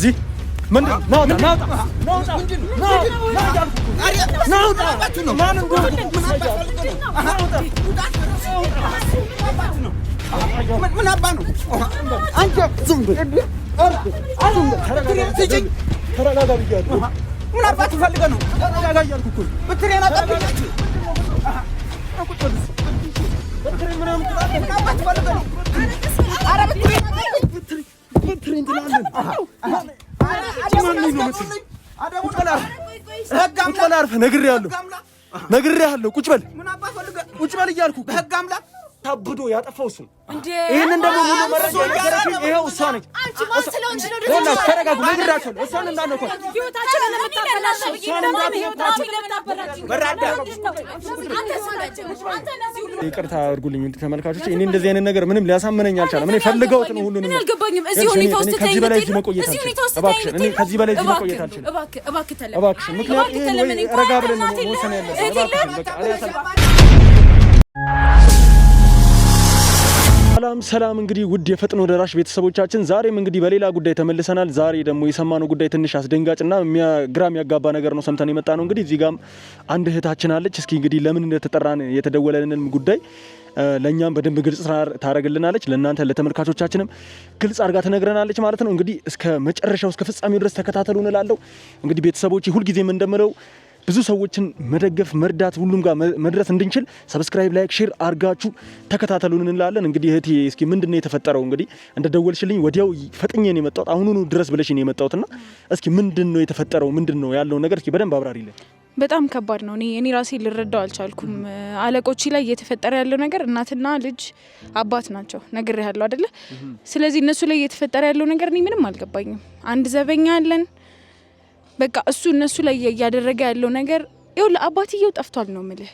ከዚህ ምን ናውጣ ምን አባ ነው አንተ ዝም ብለህ ተረጋጋ ብያለሁ። ምን አባ ትፈልገህ ነው? ተረጋጋ እያልኩ እኮ ብትሬና ጠብቂያች ብትሬ ምናምን ምን አባ ትፈልገህ ነው? ኧረ ብትሬ እንትላለን ነግሬሃለሁ። ቁጭ በል እያልኩ በህግ አምላክ ታብዶ ያጠፋው እሱ እንዴ? ይሄንን ደግሞ ሙሉ መረጃ ነገረችኝ። ይሄው እሷ ነች። አንቺ ማን ስለሆንሽ ነው? ደስ ይላል። ተረጋጉ። ነግራችኋለሁ። እሷን እንዳነኩ ህይወታችንን ለምታበላሽው ይቅርታ አድርጉልኝ ተመልካቾች። እኔ እንደዚህ አይነት ነገር ምንም ሊያሳምነኝ አልቻለም። እኔ ፈልገውት ነው ሁሉንም ነገር አልገባኝም። እዚህ ሁኔታ ውስጥ ከዚህ በላይ መቆየት አልችልም። ከዚህ በላይ መቆየት አልችልም። እባክህ ምክንያቱም ረጋ ብለን ነው መወሰን ያለብን። እባክህ በቃ ሰላም እንግዲህ ውድ የፈጥኖ ደራሽ ቤተሰቦቻችን ዛሬም እንግዲህ በሌላ ጉዳይ ተመልሰናል። ዛሬ ደግሞ የሰማነው ጉዳይ ትንሽ አስደንጋጭና ግራ የሚያጋባ ነገር ነው ሰምተን የመጣ ነው። እንግዲህ እዚህ ጋርም አንድ እህታችን አለች። እስኪ እንግዲህ ለምን እንደተጠራን የተደወለልንን ጉዳይ ለኛም በደንብ ግልጽ ታረጋግልናለች። ለእናንተ ለተመልካቾቻችንም ግልጽ አድርጋ ትነግረናለች ማለት ነው። እንግዲህ እስከ መጨረሻው እስከ ፍጻሜው ድረስ ተከታተሉ እንላለሁ። እንግዲህ ቤተሰቦች ሁልጊዜም እንደምለው ብዙ ሰዎችን መደገፍ መርዳት ሁሉም ጋር መድረስ እንድንችል ሰብስክራይብ ላይክ ሼር አርጋችሁ ተከታተሉን እንላለን። እንግዲህ እህቴ እስኪ ምንድነው የተፈጠረው? እንግዲህ እንደደወልሽልኝ ወዲያው ፈጥኜ ነው የመጣሁት። አሁኑኑ ድረስ ብለሽኝ ነው የመጣሁትና እስኪ ምንድነው የተፈጠረው? ምንድነው ያለው ነገር እስኪ በደንብ አብራሪልኝ። በጣም ከባድ ነው። እኔ ራሴ ልረዳው አልቻልኩም። አለቆች ላይ እየተፈጠረ ያለው ነገር እናትና ልጅ አባት ናቸው ነግሬሃለሁ አይደለ? ስለዚህ እነሱ ላይ እየተፈጠረ ያለው ነገር እኔ ምንም አልገባኝም። አንድ ዘበኛ አለን በቃ እሱ እነሱ ላይ እያደረገ ያለው ነገር ይኸውልህ አባትየው ጠፍቷል ነው የምልህ።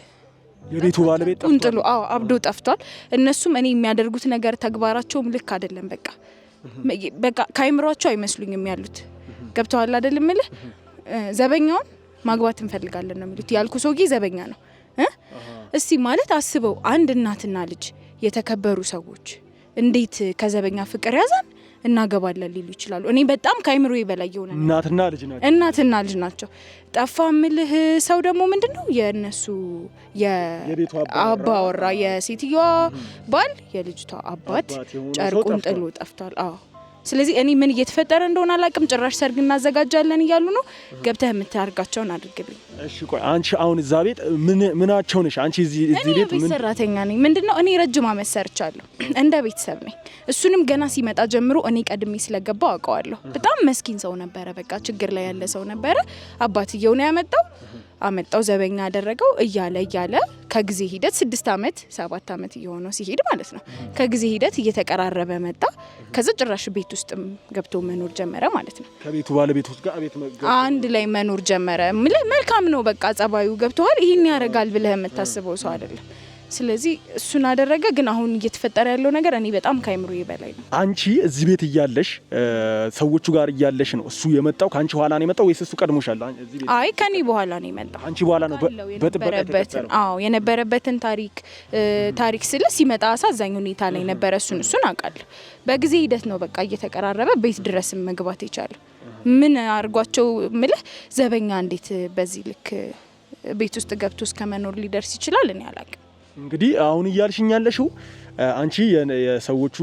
የቤቱ ባለቤት ጠፍቷል። አብዶ ጠፍቷል። እነሱም እኔ የሚያደርጉት ነገር ተግባራቸውም ልክ አይደለም። በቃ ካይምሯቸው አይመስሉኝም ያሉት። ገብተዋል አይደል የምልህ። ዘበኛውን ማግባት እንፈልጋለን ነው የሚሉት። ያልኩ ሰውዬ ዘበኛ ነው እስቲ ማለት አስበው። አንድ እናትና ልጅ የተከበሩ ሰዎች እንዴት ከዘበኛ ፍቅር ያዛን እናገባለን ሊሉ ይችላሉ? እኔ በጣም ካይምሮዬ በላይ የሆነ እናትና ልጅ ናቸው። ጠፋ ምልህ ሰው ደግሞ ምንድነው የነሱ የአባወራ የሴትዮዋ ባል የልጅቷ አባት ጨርቁን ጥሎ ጠፍቷል። ስለዚህ እኔ ምን እየተፈጠረ እንደሆነ አላቅም። ጭራሽ ሰርግ እናዘጋጃለን እያሉ ነው። ገብተህ የምታርጋቸውን አድርግልኝ። እሺ ቆይ አንቺ አሁን እዛ ቤት ምናቸው ነሽ? አንቺ እዚህ ቤት ምን ሰራተኛ ነኝ? ምንድነው እኔ ረጅም አመት ሰርቻለሁ። እንደ ቤተሰብ ነኝ። እሱንም ገና ሲመጣ ጀምሮ እኔ ቀድሜ ስለገባው አውቀዋለሁ። በጣም መስኪን ሰው ነበረ። በቃ ችግር ላይ ያለ ሰው ነበረ። አባትየው ነው አመጣው ዘበኛ ያደረገው እያለ ከጊዜ ሂደት 6 አመት 7 አመት እየሆነው ሲሄድ ማለት ነው። ከጊዜ ሂደት እየተቀራረበ መጣ። ከዛ ጭራሽ ቤት ውስጥም ገብቶ መኖር ጀመረ ማለት ነው። ከቤቱ ባለቤቶች ጋር አንድ ላይ መኖር ጀመረ። መልካም ነው በቃ ጸባዩ ገብቷል። ይሄን ያረጋል ብለህ የምታስበው ሰው አይደለም። ስለዚህ እሱን አደረገ። ግን አሁን እየተፈጠረ ያለው ነገር እኔ በጣም ካይምሮዬ በላይ ነው። አንቺ እዚህ ቤት እያለሽ ሰዎቹ ጋር እያለሽ ነው እሱ የመጣው? ካንቺ በኋላ ነው የመጣው ወይስ እሱ ቀድሞሻል? አይ ከኔ በኋላ ነው የመጣው። አንቺ በኋላ ነው የነበረበትን ታሪክ ስለ ሲመጣ አሳዛኝ ሁኔታ ላይ ነበረ። እሱን አውቃለሁ። በጊዜ ሂደት ነው በቃ እየተቀራረበ ቤት ድረስ መግባት የቻለው። ምን አርጓቸው ምልህ ዘበኛ እንዴት በዚህ ልክ ቤት ውስጥ ገብቶ እስከ መኖር ሊደርስ ይችላል? እኔ አላውቅም። እንግዲህ አሁን እያልሽኝ ያለሽው አንቺ የሰዎቹ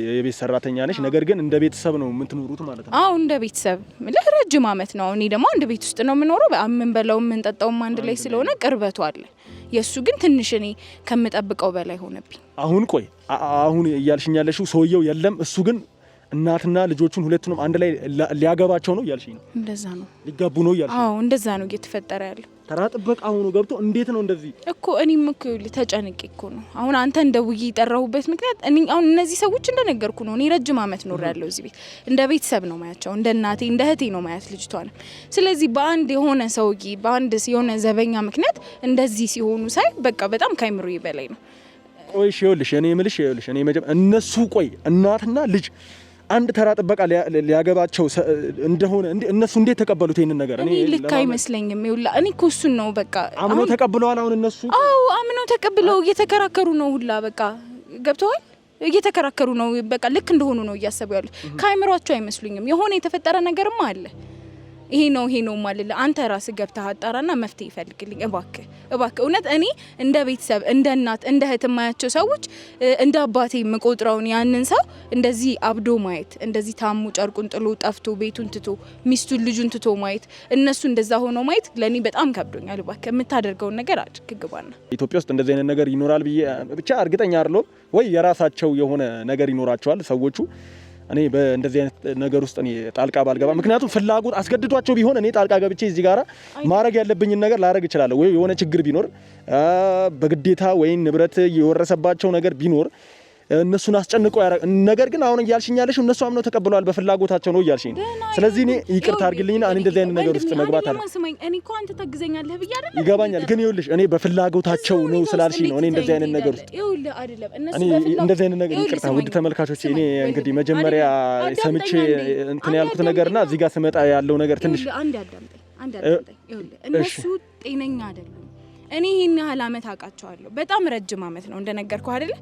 የቤት ሰራተኛ ነሽ፣ ነገር ግን እንደ ቤተሰብ ነው የምትኖሩት ማለት ነው? አዎ እንደ ቤተሰብ ለረጅም አመት ነው። እኔ ደግሞ አንድ ቤት ውስጥ ነው የምኖረው። የምንበላው የምንጠጣውም አንድ ላይ ስለሆነ ቅርበቱ አለ። የሱ ግን ትንሽ እኔ ከምጠብቀው በላይ ሆነብኝ። አሁን እያልሽኝ ያለሽው ሰውየው የለም፣ እሱ ግን እናትና ልጆቹን ሁለቱንም አንድ ላይ ሊያገባቸው ነው እያልሽኝ ነው? እንደዛ ነው። ሊጋቡ ነው እያልሽኝ? አዎ እንደዛ ነው እየተፈጠረ ያለው። ተራ ጥበቃ ሆኖ ገብቶ እንዴት ነው እንደዚህ እኮ? እኔም እኮ ተጨንቄ እኮ ነው አሁን አንተ እንደውዬ የጠራሁበት ምክንያት። አሁን እነዚህ ሰዎች እንደነገርኩ ነው። እኔ ረጅም አመት ኖር ያለው እዚህ ቤት እንደ ቤተሰብ ነው ማያቸው። እንደ እናቴ እንደ እህቴ ነው ማያት ልጅቷን። ስለዚህ በአንድ የሆነ ሰውዬ በአንድ የሆነ ዘበኛ ምክንያት እንደዚህ ሲሆኑ ሳይ በቃ በጣም ካይምሮዬ በላይ ነው። ቆይ ይኸውልሽ እኔ የምልሽ እኔ እነሱ እናትና ልጅ አንድ ተራ ጥበቃ ሊያገባቸው እንደሆነ እነሱ እንዴት ተቀበሉት ይሄንን ነገር? እኔ ልክ አይመስለኝም። ይውላ እኔ እኮ እሱን ነው በቃ አምነው ተቀብለዋል። አሁን እነሱ አምነው ተቀብለው እየተከራከሩ ነው ሁላ በቃ ገብተዋል። እየተከራከሩ ነው። በቃ ልክ እንደሆኑ ነው እያሰቡ ያሉት። ካይምሯቸው አይመስሉኝም። የሆነ የተፈጠረ ነገርማ አለ። ይሄ ነው ማለት አንተ ራስህ ገብተህ አጣራና መፍትሄ ይፈልግልኝ እባክህ። እውነት እኔ እንደ ቤተሰብ እንደ እናት እንደ እህት ማያቸው ሰዎች እንደ አባቴ የምቆጥረውን ያንን ሰው እንደዚህ አብዶ ማየት፣ እንደዚህ ታሙ ጨርቁን ጥሎ ጠፍቶ ቤቱን ትቶ ሚስቱን ልጁን ትቶ ማየት፣ እነሱ እንደዛ ሆኖ ማየት ለኔ በጣም ከብዶኛል። እባክህ የምታደርገውን ነገር አድርግ ግባና። ኢትዮጵያ ውስጥ እንደዚህ አይነት ነገር ይኖራል ብዬ ብቻ እርግጠኛ አይደለሁም። ወይ የራሳቸው የሆነ ነገር ይኖራቸዋል ሰዎቹ። እኔ በእንደዚህ አይነት ነገር ውስጥ እኔ ጣልቃ ባልገባ፣ ምክንያቱም ፍላጎት አስገድዷቸው ቢሆን እኔ ጣልቃ ገብቼ እዚህ ጋራ ማድረግ ያለብኝን ነገር ላደርግ እችላለሁ። ወይ የሆነ ችግር ቢኖር በግዴታ ወይ ንብረት የወረሰባቸው ነገር ቢኖር እነሱን አስጨንቀው ነገር ግን አሁን እያልሽኝ ያለሽ እነሱ አምነው ተቀብለዋል በፍላጎታቸው ነው እያልሽኝ። ስለዚህ እኔ ይቅርታ አድርግልኝና እኔ እንደዚህ አይነት ነገር ውስጥ መግባት አለ እኔ እኮ አንተ ታግዘኛለህ ብዬ አይደለም። ይገባኛል፣ ግን ይኸውልሽ እኔ በፍላጎታቸው ነው ስላልሽኝ ነው እኔ እንደዚህ አይነት ነገር ውስጥ ይኸውልህ አይደለም እነሱ እንደዚህ አይነት ነገር ይቅርታ ውድ ተመልካቾቼ፣ እኔ እንግዲህ መጀመሪያ ሰምቼ እንትን ያልኩት ነገርና እዚህ ጋር ስመጣ ያለው ነገር ትንሽ አንድ አዳምጠኝ። ይኸውልህ እነሱ ጤነኛ አይደሉም። እኔ ይሄን ያህል አመት አውቃቸዋለሁ። በጣም ረጅም አመት ነው እንደነገርኩ አይደለ?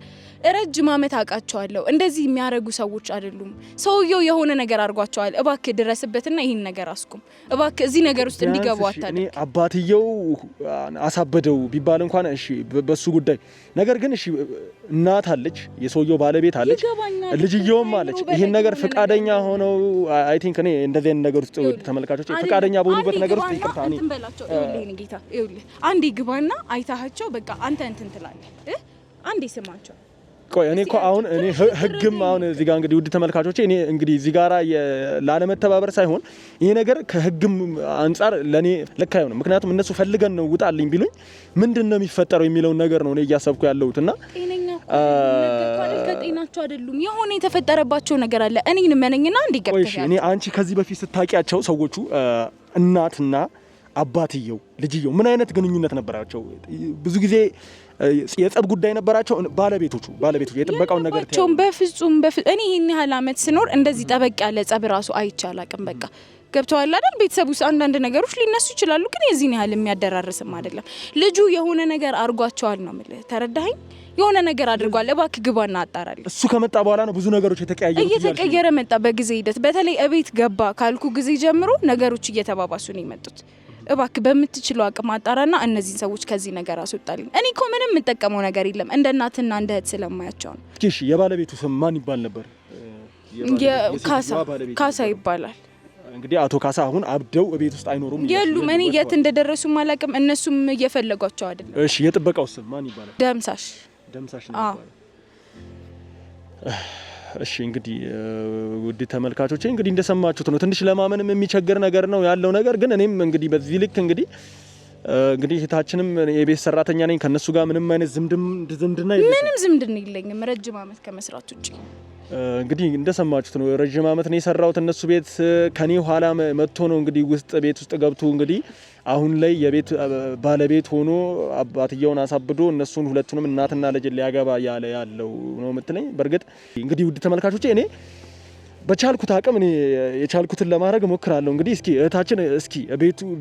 ረጅም አመት አውቃቸዋለሁ። እንደዚህ የሚያረጉ ሰዎች አይደሉም። ሰውየው የሆነ ነገር አድርጓቸዋል። እባክህ ድረስበትና ይሄን ነገር አስቁም። እባክህ እዚህ ነገር ውስጥ እንዲገቡ አታድርግ። እኔ አባትየው አሳበደው ቢባል እንኳን እሺ በሱ ጉዳይ፣ ነገር ግን እሺ እናት አለች፣ የሰውየው ባለቤት አለች፣ ልጅየውም አለች። ይሄን ነገር ፍቃደኛ ሆነው አይ ቲንክ እኔ እንደዚህ አይነት ነገር ውስጥ ተመልካቾች ፍቃደኛ በሆኑበት ነገር ውስጥ ይቅርታ እኔ ይኸውልህ ጌታ ይኸውልህ አንዴ ግባና አይታቸው በቃ አንተ እንትን ትላለህ። አንዴ ስማቸው። ቆይ እኔ እኮ አሁን እኔ ህግም አሁን እዚህ ጋር እንግዲህ ውድ ተመልካቾቼ እኔ እንግዲህ እዚህ ጋራ ላለመተባበር ሳይሆን ይሄ ነገር ከህግም አንፃር ለኔ ልክ አይሆንም። ምክንያቱም እነሱ ፈልገን ነው ውጣልኝ ቢሉኝ ምንድነው የሚፈጠረው የሚለውን ነገር ነው እኔ እያሰብኩ ያለሁትና ጤነኛ ከጤናቸው አይደሉም። የሆነ የተፈጠረባቸው ነገር አለ። እኔን መነኝና እንዲገብተሽ። እኔ አንቺ ከዚህ በፊት ስታቂያቸው ሰዎቹ እናትና አባትየው ልጅየው ምን አይነት ግንኙነት ነበራቸው? ብዙ ጊዜ የጸብ ጉዳይ ነበራቸው። ባለቤቶቹ የጥበቃውን ነገር ታያቸው። በፍጹም እኔ ይሄን ያህል አመት ስኖር እንደዚህ ጠበቅ ያለ ጸብ ራሱ አይቻላቅም። በቃ ገብተዋል አይደል? ቤተሰብ ውስጥ አንዳንድ ነገሮች ሊነሱ ይችላሉ፣ ግን የዚህን ያህል የሚያደራርስም አይደለም። ልጁ የሆነ ነገር አድርጓቸዋል ነው የምልህ። ተረዳኸኝ? የሆነ ነገር አድርጓል። እባክህ ግባና አጣራልኝ። እሱ ከመጣ በኋላ ነው ብዙ ነገሮች እየተቀየረ መጣ በጊዜ ሂደት። በተለይ እቤት ገባ ካልኩ ጊዜ ጀምሮ ነገሮች እየተባባሱ ነው የመጡት። እባክህ በምትችለው አቅም አጣራና እነዚህን ሰዎች ከዚህ ነገር አስወጣልኝ። እኔ እኮ ምንም የምጠቀመው ነገር የለም እንደ እናትና እንደ እህት ስለማያቸው ነው። እሺ የባለቤቱ ስም ማን ይባል ነበር? ካሳ ይባላል። እንግዲህ አቶ ካሳ አሁን አብደው ቤት ውስጥ አይኖሩም የሉም። እኔ የት እንደደረሱ ማላቅም፣ እነሱም እየፈለጓቸው አይደለም። እሺ የጥበቃው ስም ማን ይባላል? ደምሳሽ ነው። እሺ እንግዲህ ውድ ተመልካቾቼ እንግዲህ እንደሰማችሁት ነው። ትንሽ ለማመንም የሚቸገር ነገር ነው ያለው ነገር። ግን እኔም እንግዲህ በዚህ ልክ እንግዲህ እህታችንም የቤት ሰራተኛ ነኝ። ከነሱ ጋር ምንም አይነት ዝምድና የለኝም። ምንም ዝምድና የለኝም ረጅም አመት ከመስራት ውጪ። እንግዲህ እንደሰማችሁት ነው። ረጅም አመት ነው የሰራሁት እነሱ ቤት። ከኔ ኋላ መጥቶ ነው እንግዲህ ቤት ውስጥ ገብቶ እንግዲህ አሁን ላይ የቤት ባለቤት ሆኖ አባትየውን አሳብዶ እነሱን ሁለቱንም እናትና ልጅ ሊያገባ ያለው ነው የምትለኝ። በርግጥ እንግዲህ ውድ ተመልካቾቼ እኔ በቻልኩት አቅም እኔ የቻልኩትን ለማድረግ ሞክራለሁ። እንግዲህ እስኪ እህታችን እስኪ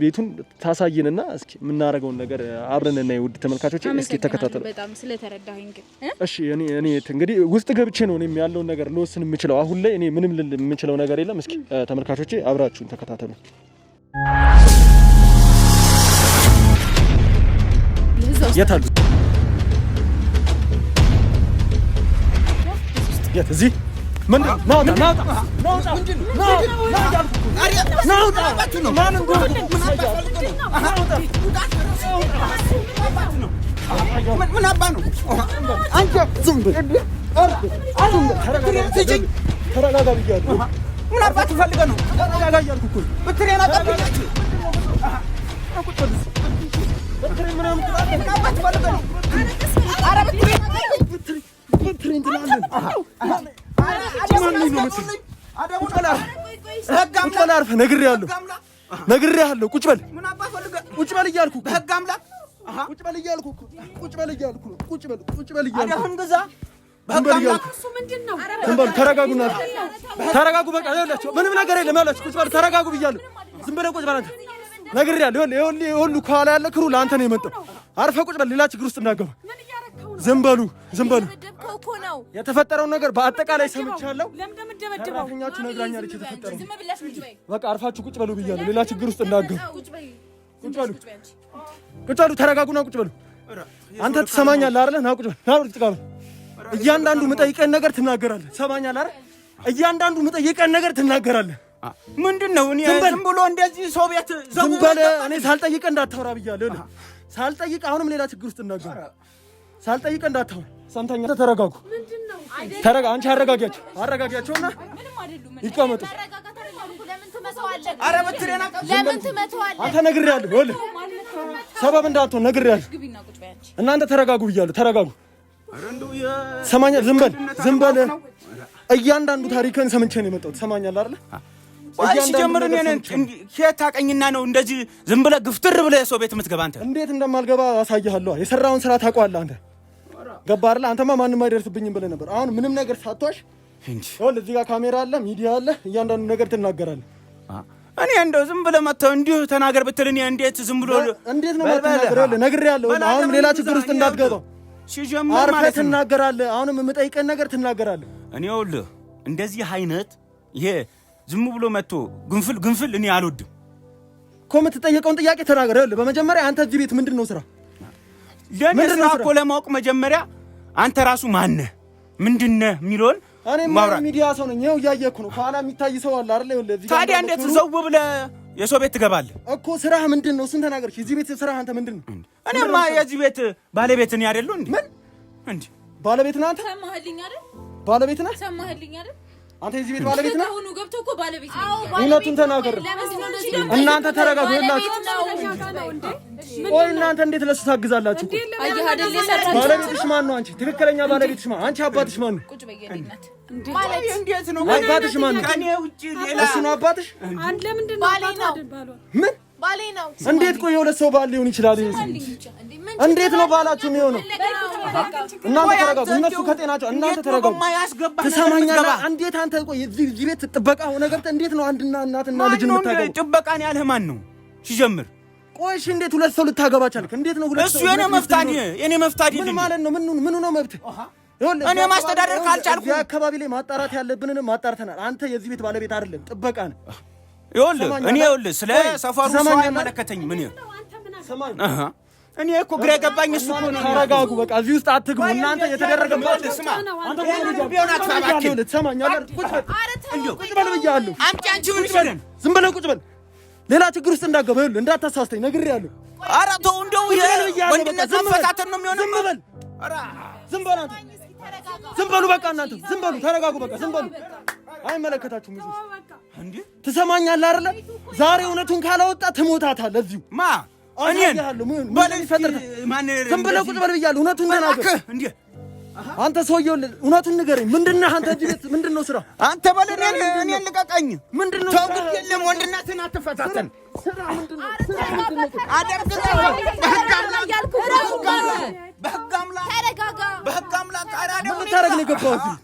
ቤቱን ታሳይንና እስኪ የምናደርገውን ነገር አብረን እና ውድ ተመልካቾቼ እስኪ ተከታተሉ። በጣም ስለተረዳኸኝ ግን እሺ እኔ እንግዲህ ውስጥ ገብቼ ነው እኔም ያለውን ነገር ልወስን የምችለው። አሁን ላይ እኔ ምንም ልል የምችለው ነገር የለም። እስኪ ተመልካቾቼ አብራችሁን ተከታተሉ። የት አሉ? የት? እዚህ ምን ናውጣ ነግሬሃለሁ። ቁጭ በል እያልኩ ተረጋጉ። በቃ ምንም ነገር የለም ያላችሁ ቁጭ በል ተረጋጉ ብያለሁ። ዝም ብለህ ቁጭ በል አንተ። ነግሬሃለሁ። ይኸውልህ ሁሉ ከኋላ ያለ ክሩ ለአንተ ነው የመጣው። አርፈህ ቁጭ በል ሌላ ችግር ውስጥ እንዳገባ ዝም በሉ የተፈጠረውን ነገር በአጠቃላይ ሰምቻለሁ ሰራተኛችሁ ነግራኛለች የተፈጠረው በቃ አርፋችሁ ቁጭ በሉ ብያለሁ ሌላ ችግር ውስጥ እንዳትገቡ ቁጭ በሉ ተረጋጉና ቁጭ በሉ አንተ ትሰማኛለህ አይደል ና ቁጭ በል እያንዳንዱ የምጠይቀን ነገር ትናገራለህ ትሰማኛለህ አይደል እያንዳንዱ የምጠይቀን ነገር ትናገራለህ ምንድነው እኔ ዝም ብሎ እንደዚህ ሰው ቤት ዝም በለ እኔ ሳልጠይቅ እንዳታወራ ብያለሁ ሳልጠይቅ አሁንም ሌላ ችግር ውስጥ እንዳትገባ ሳልጠይቅ እንዳታወራ ሰምተኛ ተረጋጉ ተረጋ አንቺ አረጋጊያቸውና ይቀመጡ አረ በትሬና ለምን ትመተዋለህ አንተ ነግሬያለሁ ወል ሰበብ እንዳትሆን ነግሬያለሁ እናንተ ተረጋጉ ብያለሁ ተረጋጉ ሰማኛ ዝም በል እያንዳንዱ ታሪክን ሰምቼ ነው የመጣሁት ሰማኛለህ አይደል እሺ ጀምር እኔ ከየት ታቀኝና ነው እንደዚህ ዝም ብለህ ግፍትር ብለህ ሰው ቤት የምትገባ አንተ እንዴት እንደማልገባ አሳይሃለሁ የሰራውን ስራ ታውቀዋለህ አንተ ገባ አይደል አንተማ ማንንም አይደርስብኝም ብለህ ነበር አሁን ምንም ነገር ሳትዋሽ ወል እዚህ ጋር ካሜራ አለ ሚዲያ አለ እያንዳንዱ ነገር ትናገራለህ እኔ እንደው ዝም ብለህ መተው እንዲሁ ተናገር ብትል እኔ እንዴት ዝም ብሎ እንዴት ነው የምትናገረው ነግሬያለሁ አሁን ሌላ ችግር ውስጥ እንዳትገባ ሲጀምር ማለት ነው ትናገራለህ አሁንም የምጠይቀን ነገር ትናገራለህ እኔ ይኸውልህ እንደዚህ አይነት ይሄ ዝም ብሎ መጥቶ ግንፍል እኔ አልወድም እኮ የምትጠየቀውን ጥያቄ ተናገር ይኸውልህ በመጀመሪያ አንተ እዚህ ቤት ምንድነው ስራ ለኔ ስራ እኮ ለማወቅ መጀመሪያ አንተ ራሱ ማን ነህ ምንድነህ የሚለውን እኔ ሚዲያ ሰው ነኝ ይኸው እያየኩ ነው ከኋላ የሚታይ ሰው አለ አይደል ይኸውልህ እዚህ ታዲያ እንዴት ዘው ብለህ የሰው ቤት ትገባለህ እኮ ስራህ ምንድነው እሱን ተናገር እዚህ ቤት ስራህ አንተ ምንድነው እኔማ የዚህ ቤት ባለቤት ነኝ አይደል እንዴ ምን እንዴ ባለቤት ነህ አንተ ሰማህልኝ አይደል ባለቤት ነህ ሰማህልኝ አይደል አንተ እዚህ ቤት ባለቤት ነህ አሁን ገብቶ እኮ ባለቤት ነኝ እውነቱን ተናገር እናንተ ተረጋጉ ቆይ እናንተ እንዴት ለሱ ታግዛላችሁ አየህ አይደል የሰራችሁ ባለቤትሽ ማን ነው አንቺ ትክክለኛ ባለቤትሽ ማን አንቺ አባትሽ ማን ነው ቁጭ በየኔነት ማለት እንዴት ነው አባትሽ ማን ነው ከኔ ውጪ ሌላ እሱ ነው አባትሽ አንድ ለምንድን ነው ባሌ ነው ምን ባሌ ነው እንዴት ቆይ የሁለት ሰው ባል ሊሆን ይችላል እንዴት ነው ባላችሁ የሚሆነው እናንተ ተረጋጉ እነሱ ከጤናቸው እናንተ ተረጋጉ ትሰማኛለህ እንዴት አንተ ቆይ እዚህ ቤት ጥበቃ ሆነ ገብተህ እንዴት ነው አንድና እናትና ልጅ የምታገባው ጥበቃን ያልህ ማን ነው ሲጀምር ቆይ እሺ እንዴት ሁለት ሰው ልታገባ ቻልክ እንዴት ነው ሁለት ሰው የኔ መፍታዲ ምን ማለት ነው ምኑ ነው መብት እኔ ማስተዳደር ካልቻልኩ እዚህ አካባቢ ላይ ማጣራት ያለብንን ማጣርተናል አንተ የዚህ ቤት ባለቤት አይደለም ጥበቃ ነህ ይኸውልህ ስለ ሰፈሩ ሰው አይመለከተኝም ምን ሰማኝ እኔ እኮ ግራ ገባኝ እሱ እኮ ነው ተረጋጉ በቃ እዚህ ውስጥ አትግቡ እናንተ የተደረገባችሁ ስማ አንተ ቢሆን አትፋባችሁ ትሰማኛለህ ቁጭ በል ብያለሁ አምጪ አንቺ ምን ይችላል ዝም በል ቁጭ በል ሌላ ችግር ውስጥ እንዳትገባ ይኸውልህ እንዳታሳስተኝ ነግሬሃለሁ ኧረ ተው እንደው ወንድነት መፈታተን ነው የሚሆነው ዝም በል ኧረ ዝም በል አንተ ዝም በሉ በቃ እናንተ ዝም በሉ ተረጋጉ በቃ ዝም በሉ አይመለከታችሁም እዚህ እንዴ ትሰማኛለህ አይደለ ዛሬ እውነቱን ካላወጣ ትሞታታለህ እዚሁ ማ እኔን ማን ዝም ብለህ ቁጭ በል ብያለሁ እውነቱን ተናገር እንዴ አንተ ሰውዬው እውነቱን ንገረኝ ምንድነው አንተ እዚህ ቤት ምንድነው ስራ አንተ በል እኔን ልቀቀኝ ምንድነው ተው ግን የለም ወንድነትን አትፈታተን ስራ ምንድነው በህግ አምላክ ምን ልታረግ ነው የገባው እዚህ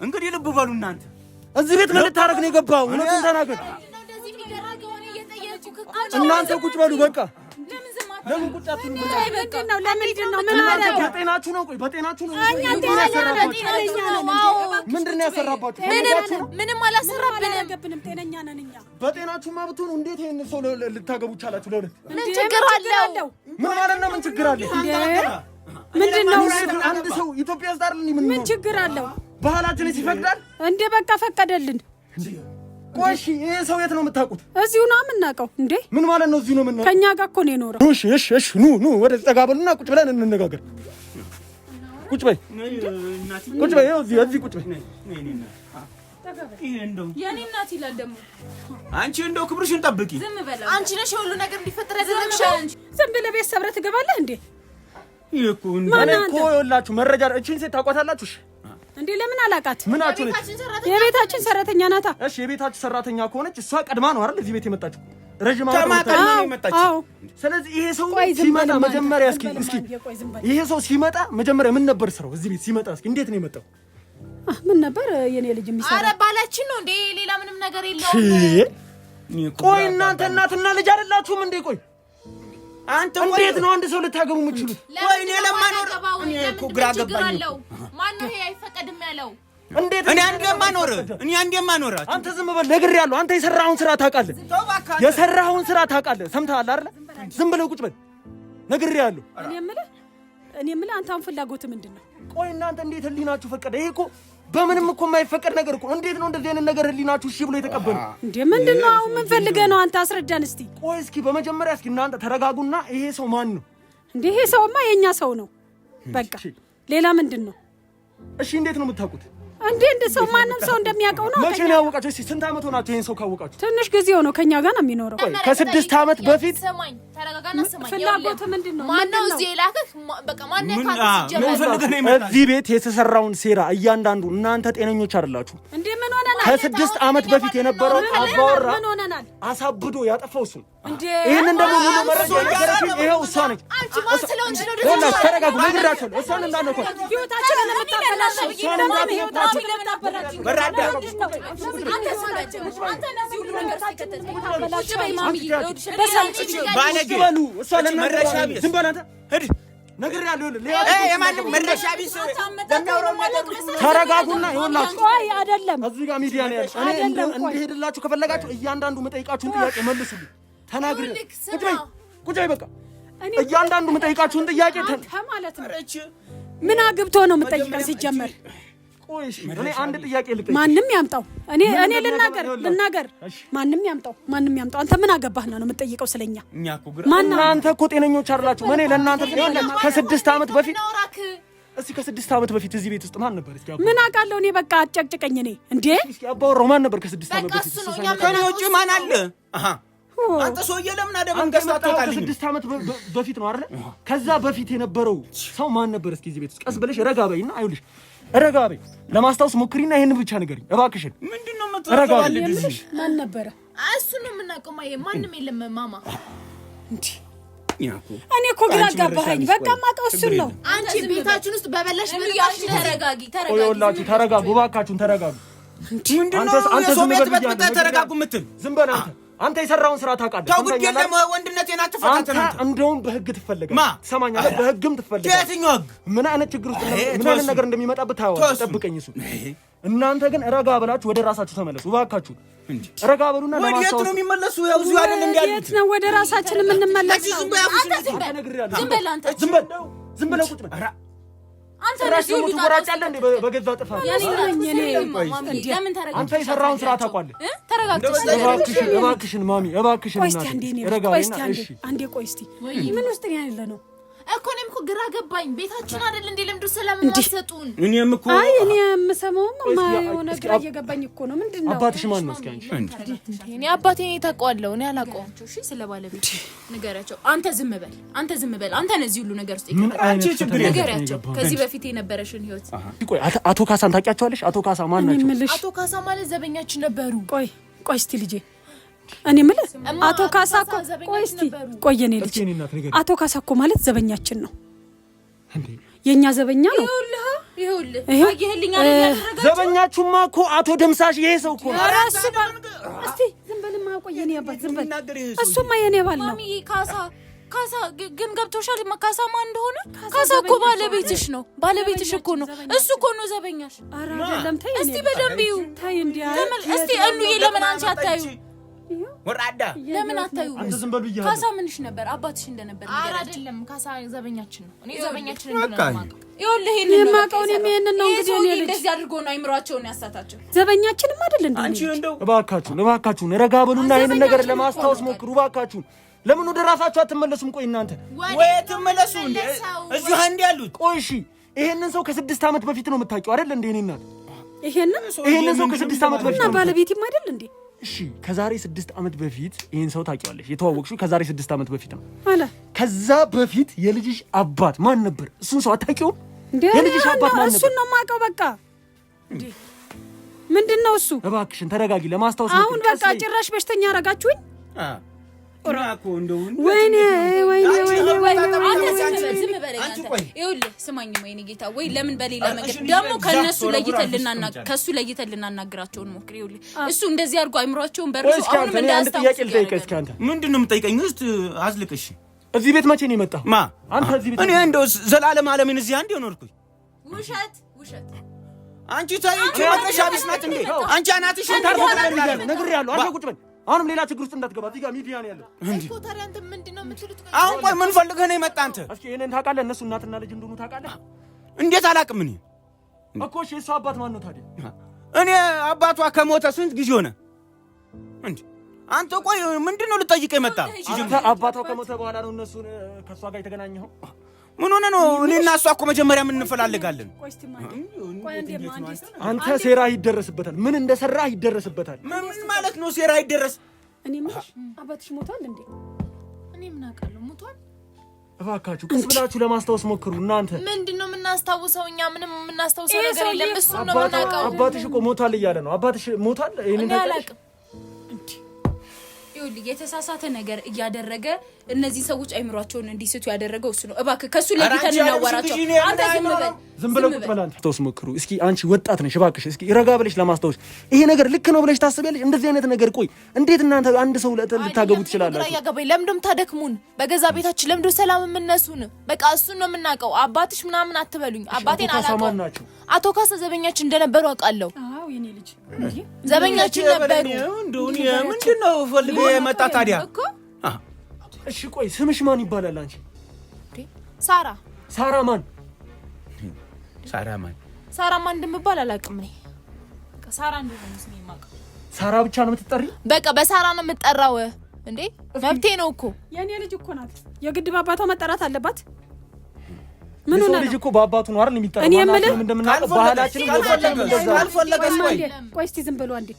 እንግዲህ ልብ በሉ እናንተ እዚህ ቤት ምን ልታረግ ነው የገባው እውነቱን ተናገር እናንተ ቁጭ በሉ በቃ ለምን ቁጭ አትሉ ለምንድን ነው ምን ማለት በጤናችሁ ነው ቆይ በጤናችሁ ነው ምንድነው ያሰራባችሁ ምንም አላሰራብንም ጤነኛ ነን እኛ በጤናችሁ ማብቱ ነው እንዴት ይሄን ሰው ልታገቡ ቻላችሁ ለምን ምን ችግር አለው ምን ማለት ነው ምን ችግር አለ ምንድነው አንድ ሰው ኢትዮጵያ ውስጥ አይደል ምን ችግር አለው ባህላችን ይፈቅዳል እንዴ በቃ ፈቀደልን ቆይ እሺ ይሄ ሰው የት ነው የምታውቁት እዚሁ ነው የምናውቀው እንዴ ምን ማለት ነው እዚሁ ነው የምናውቀው ከኛ ጋር እኮ ነው የኖረው እሺ ኑ ወደ ተጋበሉና ቁጭ ብለን እንነጋገር ቁጭ በይ ይኸው እዚህ ቁጭ በይ ይሄ እንደው የኔ እናት ይላል ደግሞ አንቺ እንደው ክብርሽን ጠብቂ ዝም በል አንቺ ነሽ ሁሉ ነገር እንዲፈጠር ያደረግሽ ዝም ብለህ ቤት ሰብረህ ትገባለህ እንዴ ይሄ እኮ እኔ እኮ ይኸውላችሁ መረጃ እቺን ሴት ታውቋታላችሁ እሺ እንዴ ለምን አላቃት ምናችሁ ነች የቤታችን ሰራተኛ ናታ እሺ የቤታችሁ ሰራተኛ ከሆነች እሷ ቀድማ ነው አይደል እዚህ ቤት የመጣችው ረጅም አመት ነው የመጣችው ስለዚህ ይሄ ሰው ሲመጣ መጀመሪያ እስኪ ይሄ ሰው ሲመጣ መጀመሪያ ምን ነበር ስራው እዚህ ቤት ሲመጣ እስኪ እንዴት ነው የመጣው ምን ነበር የኔ ልጅ የሚሰራ አረ ባላችን ነው እንዴ ሌላ ምንም ነገር የለውም ቆይ እናንተ እናትና ልጅ አይደላችሁም እንዴ ቆይ አንተ እንዴት ነው አንድ ሰው ልታገቡ የምትችሉት? ወይኔ ለማኖር እኔ እኮ ግራ ገባኝ። ማን ነው ይሄ አይፈቀድም ያለው? እንዴት እኔ አንዴ ማኖር አንተ ዝም በል ነግሬሃለሁ። አንተ የሰራኸውን ስራ ታውቃለህ። የሰራኸውን ስራ ታውቃለህ። ሰምተሃል አይደል? ዝም ብለህ ቁጭ በል ነግሬሃለሁ። እኔ የምልህ አንተ አሁን ፍላጎት ምንድነው? ቆይ እናንተ እንዴት ህሊናችሁ ፈቀደ? ይሄ እኮ በምንም እኮ የማይፈቀድ ነገር እኮ። እንዴት ነው እንደዚህ አይነት ነገር ህሊናችሁ እሺ ብሎ የተቀበሉ? እንዴ ምንድነው አሁን ምን ፈልገህ ነው? አንተ አስረዳን እስቲ። ቆይ እስኪ በመጀመሪያ እስኪ እናንተ ተረጋጉና ይሄ ሰው ማን ነው? እንዴ ይሄ ሰውማ የኛ ሰው ነው በቃ። ሌላ ምንድነው? እሺ እንዴት ነው የምታውቁት? እንደ ሰው ማንም ሰው እንደሚያውቀው ነው። መቼ ነው ያወቃችሁ? እስቲ ስንት አመት ሆናችሁ ይሄን ሰው ካወቃችሁ? ትንሽ ጊዜው ነው ከኛ ጋር ነው የሚኖረው። ከ6 አመት በፊት ሰማኝ፣ ተረጋጋና ሰማኝ። ፍላጎት ምንድነው? ማነው እዚህ የላከህ? በቃ ማነው ካንተ እዚህ ቤት የተሰራውን ሴራ እያንዳንዱ እናንተ ጤነኞች አይደላችሁ እንዴ? ምን ሆነናል? ከ6 አመት በፊት የነበረው አባወራ ምን ሆነናል? አሳብዶ ያጠፋው እሱ እንዴ? ይሄንን ደግሞ ሙሉ መረጃ ነገረችኝ። ይሄው እሷ ነች። አንቺ ማን ስለሆንሽ ነው? ወላሂ ተረጋጉ፣ ነግራችኋለሁ። እሷን እንዳነኳት ህይወታችንን ለምታበላሽ እሷን እንዳትነኳት በራዳ አንተ ሰላቸው አንተ ነዚህ ሁሉ ነገር ሳይከተል ታበላሽ ማሚ ባለጌ በሉ እሷ መረሻ ለምን ቢስ ዝም በል አንተ ሂድ ነግሬሃለሁ። የማንም መረሻ ቢስ ተረጋጉና ይኸውላችሁ ቆይ አይደለም እዚህ ጋር ሚዲያ ነው ያለው። እኔ እንድሄድላችሁ ከፈለጋችሁ እያንዳንዱ መጠይቃችሁን ጥያቄ መልሱልኝ። ተናግሬ ቁጭ በይ በቃ። እያንዳንዱ መጠይቃችሁን ጥያቄ ማለት ነው። ምን አግብቶ ነው የምጠይቀን ሲጀመር? ቆይ እሺ እኔ አንድ ጥያቄ ልጠይቅ። ማንም ያምጣው እኔ ልናገር ማንም ያምጣው አንተ ምን አገባህና ነው የምጠይቀው ስለኛ? እኛ እኮ እናንተ እኮ ጤነኞች አይደላችሁ። እኔ ለእናንተ ከ6 አመት በፊት እስኪ ከ6 አመት በፊት እዚህ ቤት ውስጥ ማን ነበር? እስኪ ምን አውቃለሁ እኔ በቃ አጨቅጭቀኝ እኔ እንዴ። እስኪ አባወራው ማን ነበር ከ6 አመት በፊት? ከኔ ውጭ ማን አለ? አንተ ሰውዬ ለምን አደም ገስታጣልኝ? ከ6 አመት በፊት ነው አይደል? ከዛ በፊት የነበረው ሰው ማን ነበር? እስኪ እዚህ ቤት ውስጥ ቀስ ብለሽ ረጋ በይና አይውልሽ ረጋ በይ። ለማስታወስ ሞክሪና ይሄን ብቻ ንገሪኝ እባክሽን። ምንድነው የምትረጋጋልሽ? ማን ነበር? እሱ ነው የምናውቀው። ማንም የለም ማማ እንዴ። እኔ እኮ ግራ አጋባኸኝ። በቃ ማውቀው እሱን ነው። አንቺ ቤታችን ውስጥ በበላሽ ምንያሽ ተረጋጊ። ቆይላችሁ ተረጋጉ እባካችሁን ተረጋጉ። ምንድነው አንተ ዝም በል ተረጋጉ የምትል? ዝም በል አንተ የሰራውን ስራ ታውቃለህ። ተው ግድ የለም ወንድነቴን አትፈታተን። አንተ እንደውም በህግ ትፈልጋለህ። ትሰማኛለህ? በህግም ትፈልጋለህ። የትኛው ህግ? ምን አይነት ችግር ውስጥ ምን አይነት ነገር እንደሚመጣብህ ታየዋለህ። ጠብቀኝ እሱ። እናንተ ግን ረጋ ብላችሁ ወደ ራሳችሁ ተመለሱ እባካችሁ። ረጋ በሉና ለማሳወቅ ወዴት ነው የሚመለሱ? ያው እዚሁ አይደል እንዴ? የት ነው ወደ ራሳችን የምንመለስ? ዝም በል አንተ ዝም በል ቁጭ በል። አንተ ራስ ነው ትወራጫለህ እንዴ? በገዛ ጥፋት አንተ የሰራውን ስራ ታውቃለህ። እባክሽን ማሚ እባክሽን ረጋ በይና እሺ። አንዴ ቆይ እስቲ ምን ውስጥ ነው ያለ ነው እኮ? እኔም እኮ ግራ ገባኝ። ቤታችን አይደል እንዴ? ለምንድን ነው ሰላም ማሰጡን? እኔም እኮ እኔ የምሰማውም የሆነ ግራ እየገባኝ እኮ ነው። ምንድነው አባትሽ ማን ነው? እስኪ አንቺ እኔ አባቴን ታውቀዋለሁ። እኔ አላውቀውም። እሺ ስለ ባለቤት ንገሪያቸው። አንተ ዝም በል አንተ ነህ እዚህ ሁሉ ነገር ውስጥ ንገሪያቸው። ከዚህ በፊት የነበረሽን ህይወት። ቆይ አቶ ካሳን ታውቂያቸዋለሽ? አቶ ካሳ ማን ናቸው? አቶ ካሳ ማለት ዘበኛችን ነበሩ። ቆይ እስቲ ልጄ እኔ የምልህ አቶ ካሳ እኮ ቆይ እስቲ ቆይ የኔ ልጅ አቶ ካሳ እኮ ማለት ዘበኛችን ነው እንዴ? የኛ ዘበኛ ነው። ይኸውልህ አየህልኝ አይደል? ያደረጋችሁ ዘበኛችሁማ እኮ አቶ ደምሳሽ ይሄ ሰው እኮ ነው። እስቲ ዝም በልማ ቆይ የኔ አባት ዝም በል። እሱማ የኔ ባል ነው። ማሚ ካሳ ግን ገብቶሻል? ካሳ ማን እንደሆነ? ካሳ እኮ ባለቤትሽ ነው። ባለቤትሽ እኮ ነው። እሱ እኮ ነው ዘበኛሽ። ኧረ አይደለም ተይ። እስቲ በደንብ ይዩ። ተይ እንዴ እስቲ እንዬ ለምን አንቺ አታዩ? ወራዳ ለምን አታዩ? አንተ ዝም በል ብያለሁ። ካሳ ምንሽ ነበር? አባትሽ እንደነበር ነገር አይደለም። ካሳ ዘበኛችን ነው። እኔ ዘበኛችን እንደሆነ ይኸውልህ ይሄንን የማውቀው እኔ ይሄንን ነው እንግዲህ እኔ ልጅ እንደዚህ አድርጎ ነው አይምሯቸውን ያሳታቸው። ዘበኛችንም አይደል እንዴ? አንቺ እንደው እባካችሁን ረጋ በሉና ይሄንን ነገር ለማስታወስ ሞክሩ እባካችሁን። ለምን ወደ ራሳችሁ አትመለሱም? ቆይ እናንተ ወይ ተመለሱ እንዴ? እዚሁ አንድ ያሉት። ቆይ እሺ ይሄንን ሰው ከ6 አመት በፊት ነው የምታውቂው አይደል እንዴ? እኔና ይሄንን ሰው ከ6 አመት በፊት ነው ባለቤቴም አይደል እንዴ? እሺ ከዛሬ 6 አመት በፊት ይሄን ሰው ታውቂዋለሽ? የተዋወቅሽው ከዛሬ 6 አመት በፊት ነው አለ። ከዛ በፊት የልጅሽ አባት ማን ነበር? እሱን ሰው አታውቂውም? የልጅሽ አባት ማን ነበር? እሱን ነው የማውቀው። በቃ እንዴ ምንድነው እሱ? እባክሽን ተረጋጊ። ለማስታወስ አሁን በቃ ጭራሽ በሽተኛ አረጋችሁኝ። ራኮ እንደው ወይኔ ዝም በለኝ አንተ። ይኸውልህ ስማኝ ወይኔ ጌታ ወይ ለምን በሌላ መንገድ ደግሞ ከሱ ለይተን ልናናግራቸው እንሞክር። ይኸውልህ እሱ እንደዚህ አድርጎ አይምሯቸውን በርሶ አሁንም አንድ ጥያቄ ልጠይቅህ። እስኪ አንተ ምንድነው የምጠይቀኝ? ውስጥ አዝልቅሽ እዚህ ቤት መቼ ነው የመጣው? አንተ እዚህ ቤት እኔ እንደው ዘላለም ዓለምን እዚህ አንድ ሆኖርኩኝ። ውሸት አንቺ ታይቻለሽ አቢስናት እንዴ አንቺ አናትሽ ነግሬሃለሁ። አንተ ቁጭ በል። አሁንም ሌላ ችግር ውስጥ እንዳትገባ። እዚህ ጋር ሚዲያ ነው ያለው እኮ። ታዲያ አንተ ምንድነው የምትሉት? አሁን ቆይ ምን ፈልገህ ነው የመጣ አንተ? እስኪ እኔን ታውቃለህ? እነሱ እናትና ልጅ እንደሆኑ ታውቃለህ? እንዴት አላውቅም እኔ እኮ። እሺ የእሱ አባት ማን ነው ታዲያ? እኔ አባቷ ከሞተ ስንት ጊዜ ሆነ እንዴ? አንተ ቆይ ምንድነው ልጠይቅ የመጣ? አንተ አባቷ ከሞተ በኋላ ነው እነሱን ከሷ ጋር የተገናኘው? ምን ሆነ ነው? እኔና እሷ እኮ መጀመሪያ ምን እንፈላለጋለን? አንተ ሴራ ይደረስበታል። ምን እንደሰራህ ይደረስበታል። ምን ማለት ነው ሴራ ይደረስ? እኔ ምንሽ አባትሽ ሞቷል እንዴ? እኔ ምን አውቃለሁ? ሞቷል? እባካችሁ ቀስ ብላችሁ ለማስታወስ ሞክሩ። እናንተ ምንድነው የምናስታውሰው? እኛ ምንም የምናስታውሰው ነገር የለም። እሱ ነው የምናውቀው። አባትሽ እኮ ሞቷል እያለ ነው። አባትሽ ሞቷል? እኔ አላውቅም። ይኸውልህ የተሳሳተ ነገር እያደረገ እነዚህ ሰዎች አይምሯቸውን እንዲስቱ ያደረገው እሱ ነው። እባክህ ከሱ ለይተን እናዋራቸው። አንተ ዝም ብለው ቁጭ በል። አንተ ተውስ ሞክሩ እስኪ። አንቺ ወጣት ነሽ፣ እባክሽ እስኪ ረጋ ብለሽ ለማስታወስ ይሄ ነገር ልክ ነው ብለሽ ታስቢያለሽ? እንደዚህ አይነት ነገር ቆይ እንዴት እናንተ አንድ ሰው ልታገቡ ትችላላችሁ? ያገባኝ ለምንድነው ታደክሙን? በገዛ ቤታችን ለምንድነው ሰላም የምነሱን? በቃ እሱን ነው የምናውቀው። አባትሽ ምናምን አትበሉኝ። አባቴን አላውቀውም። አቶ ካሳ ዘበኛችን እንደነበሩ አውቃለሁ። አዎ የኔ ልጅ ዘበኛችን ነበሩ። እንደው ምንድነው ፈልገህ የመጣ ታዲያ እኮ? እሺ ቆይ ስምሽ ማን ይባላል አንቺ? ሳራ። ሳራ ማን? ሳራ ማን እንደምባል አላውቅም እኔ። በቃ ሳራ እንደሆነ ስሜ የማውቀው። ሳራ ብቻ ነው የምትጠሪው? በቃ በሳራ ነው የምትጠራው እንዴ? መብቴ ነው እኮ። የኔ ልጅ እኮ ናት። የግድ በአባቷ መጠራት አለባት? ምን ሆነ? ልጅ እኮ በአባቱ ነው አይደል የሚጠራው? እኔ የምልህ እንደምናውቀው ባህላችን ካልፈለገስ ቆይ እስቲ ዝም ብሎ አንዴ።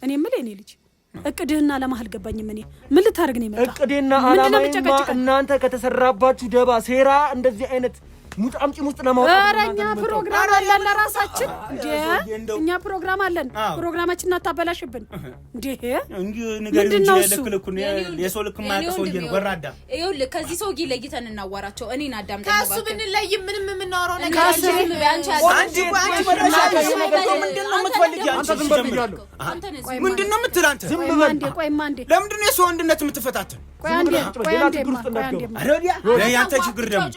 እኔ የምልህ የኔ ልጅ እቅድህና ለማህል ገባኝም። እኔ ምን ልታደርግ ነው የመጣው? እቅዴና አላማዬማ እናንተ ከተሰራባችሁ ደባ ሴራ እንደዚህ አይነት ሙጣምጪም ውስጥ ለማውጣት አረኛ ፕሮግራም አለን ለራሳችን እንዴ? እኛ ፕሮግራም አለን። ፕሮግራማችንን አታበላሽብን እንዴ? ምንድነው ለክልኩን የሰው ልክ ማያውቅ ሰውዬ ነው ወራዳ። ይኸውልህ ከዚህ ሰውዬ ለይተን እናዋራቸው። እኔን አዳምጠኝ። ከሱ ብንለይ ምንም የምናወራው ነገር ምንድነው የምትል አንተ? ዝም በል አንዴ። ቆይማ አንዴ። ለምንድነው የሰው አንድነት የምትፈታተን? ቆይ አንዴ ያንተ ችግር ደግሞ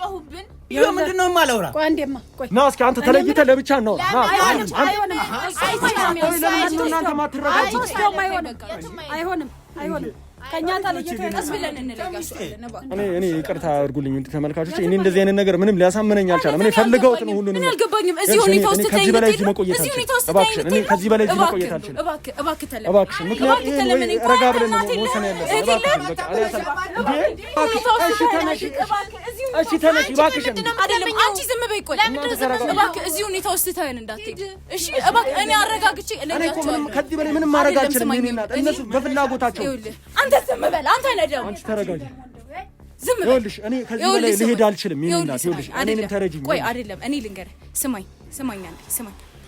ምንድነው የማላወራ? ቆይ አንዴማ ቆይ ና እስኪ አንተ ተለይተህ ለብቻ ነው። አይሆንም ከኛ ቀስ ብለን እንለጋሻለን። እኔ ይቅርታ አድርጉልኝ ተመልካቾች፣ እኔ እንደዚህ አይነት ነገር ምንም ሊያሳምነኝ አልቻለም። እኔ ፈልገውት ነው ሁሉንም። ምን አልገባኝም። እዚህ ሁኔታ ውስጥ ከዚህ በላይ እዚህ መቆየት አልችልም። እኔ ከዚህ በላይ እዚህ መቆየት አልችልም። እባክህ ተለምን፣ እባክህ። ምክንያቱም ይሄ ረጋ ብለን ነው መወሰን ያለብን። እሺ ተነሽ እባክሽ። አይደለም አንቺ ዝም በይ። ቆይ እባክህ እዚህ ሁኔታ ውስጥ ተይን እንዳትሄድ እሺ? እባክህ እኔ አረጋግቼ ምንም ከዚህ በላይ ምንም ማድረግ አልችልም። እነሱ በፍላጎታቸው አንተ ዝም በል። አንተ ነህ ደግሞ አንቺ ተረጋጊ። ዝም በል። ይኸውልሽ እኔ ከዚህ በላይ ልሄድ አልችልም። ይኸውልሽ እኔንም ተረጂኝ። ቆይ አይደለም እኔ ልንገርህ። ስማኝ ስማኝ።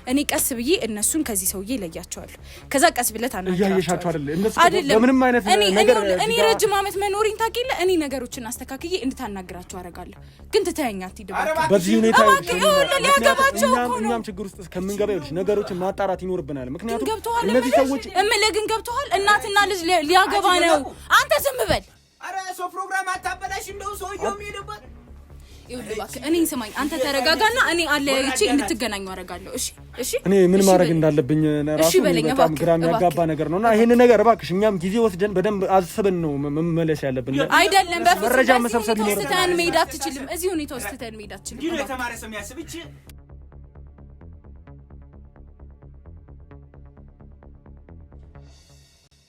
እኔ ቀስ ብዬ እነሱን ከዚህ ሰውዬ ለያቸዋለሁ። ከዛ ቀስ ብለህ ታናግራቸው። እያየሻቸው አይደል? እነሱ በምንም አይነት ነገር እኔ ረጅም ዓመት መኖሪን ታውቂያለህ። እኔ ነገሮችን አስተካክዬ እንድታናግራቸው አደርጋለሁ። ግን ትተኸኝ አትሂድ በዚህ ሁኔታ። ሊያገባቸው እኮ ነው። እኛም ችግር ውስጥ እስከምንገባ ይኸውልሽ ነገሮችን ማጣራት ይኖርብናል። ምክንያቱም እነዚህ ሰዎች እምልህ ግን ገብቶሃል? እናትና ልጅ ሊያገባ ነው። አንተ ዝም በል። ኧረ ሰው ፕሮግራም አታበላሽ። እንደው ሰውዬው የሚሄድበት ይኸውልህ እባክህ እኔን ስማኝ። አንተ ተረጋጋና እኔ አለያይቼ እንድትገናኙ አደርጋለሁ። እሺ እኔ ምን ማድረግ እንዳለብኝ ራሱ በጣም ግራ የሚያጋባ ነገር ነውና ይሄን ነገር እባክሽ እኛም ጊዜ ወስደን በደንብ አስበን ነው መመለስ ያለብን። አይደለም በፍጹም መረጃ መሰብሰብ ይኖርብናል። ተን መሄድ አትችልም። እዚህ ሁኔታ ውስጥ ተን መሄድ አትችልም። የተማረ ሰው የሚያስብ እቺ